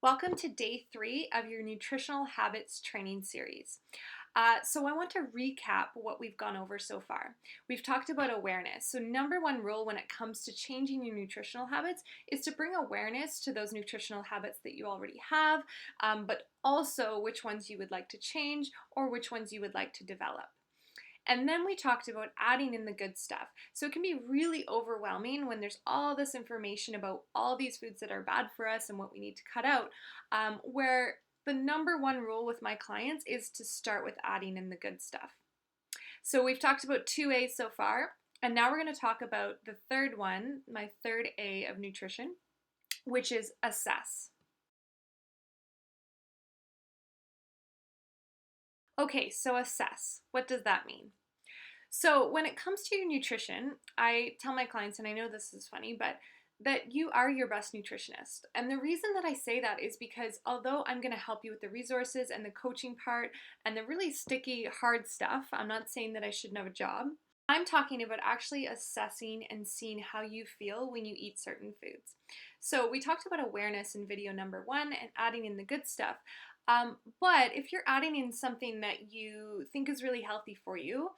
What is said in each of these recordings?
Welcome to day 3 of your Nutritional Habits training series. So I want to recap what we've gone over so far. We've talked about awareness. So number one rule when it comes to changing your nutritional habits is to bring awareness to those nutritional habits that you already have, but also which ones you would like to change or which ones you would like to develop. And then we talked about adding in the good stuff. So it can be really overwhelming when there's all this information about all these foods that are bad for us and what we need to cut out, where the number one rule with my clients is to start with adding in the good stuff. So we've talked about 2A's so far, and now we're going to talk about the third one, my third A of nutrition, which is assess. Okay, so assess. What does that mean? So, when it comes to your nutrition, I tell my clients, and I know this is funny, but that you are your best nutritionist. And the reason that I say that is because although I'm going to help you with the resources and the coaching part and the really sticky, hard stuff, I'm not saying that I shouldn't have a job. I'm talking about actually assessing and seeing how you feel when you eat certain foods. So, we talked about awareness in video number 1 and adding in the good stuff. But if you're adding in something that you think is really healthy for you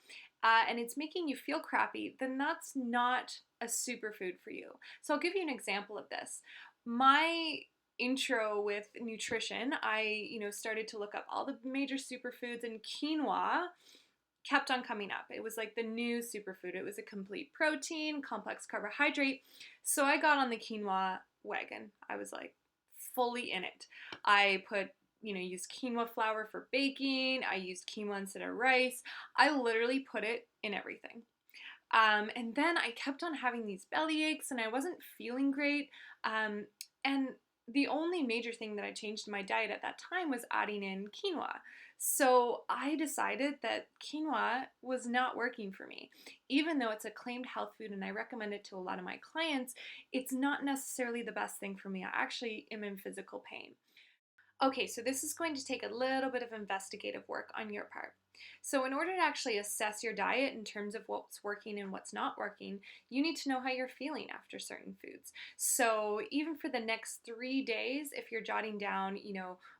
and it's making you feel crappy, then that's not a superfood for you. So I'll give you an example of this. My intro with nutrition, I started to look up all the major superfoods, and quinoa kept on coming up. It was like the new superfood. It was a complete protein, complex carbohydrate. So I got on the quinoa wagon. I was like fully in it. I used quinoa flour for baking. I used quinoa instead of rice. I literally put it in everything. And then I kept on having these belly aches and I wasn't feeling great. And the only major thing that I changed in my diet at that time was adding in quinoa. So I decided that quinoa was not working for me. Even though it's a claimed health food and I recommend it to a lot of my clients, it's not necessarily the best thing for me. I actually am in physical pain. Okay, so this is going to take a little bit of investigative work on your part. So in order to actually assess your diet in terms of what's working and what's not working, you need to know how you're feeling after certain foods. So even for the next 3 days, if you're jotting down,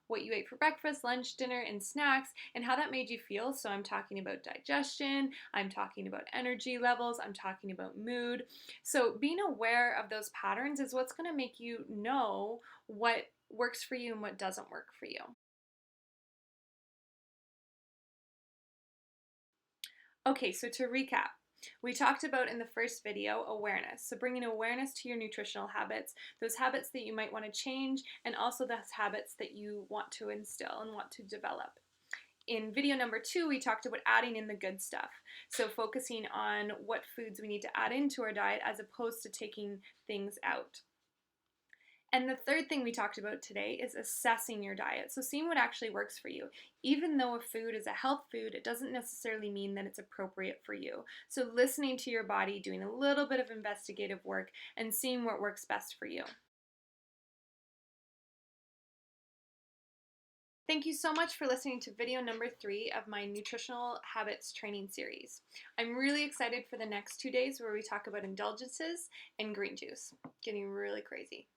what you ate for breakfast, lunch, dinner, and snacks, and how that made you feel. So I'm talking about digestion, I'm talking about energy levels, I'm talking about mood. So being aware of those patterns is what's going to make you know what works for you and what doesn't work for you. Okay, so to recap, we talked about in the first video awareness. So bringing awareness to your nutritional habits, those habits that you might want to change, and also those habits that you want to instill and want to develop. In video number 2, we talked about adding in the good stuff. So focusing on what foods we need to add into our diet as opposed to taking things out. And the third thing we talked about today is assessing your diet. So seeing what actually works for you. Even though a food is a health food, it doesn't necessarily mean that it's appropriate for you. So listening to your body, doing a little bit of investigative work, and seeing what works best for you. Thank you so much for listening to video number 3 of my Nutritional Habits training series. I'm really excited for the next 2 days where we talk about indulgences and green juice. Getting really crazy.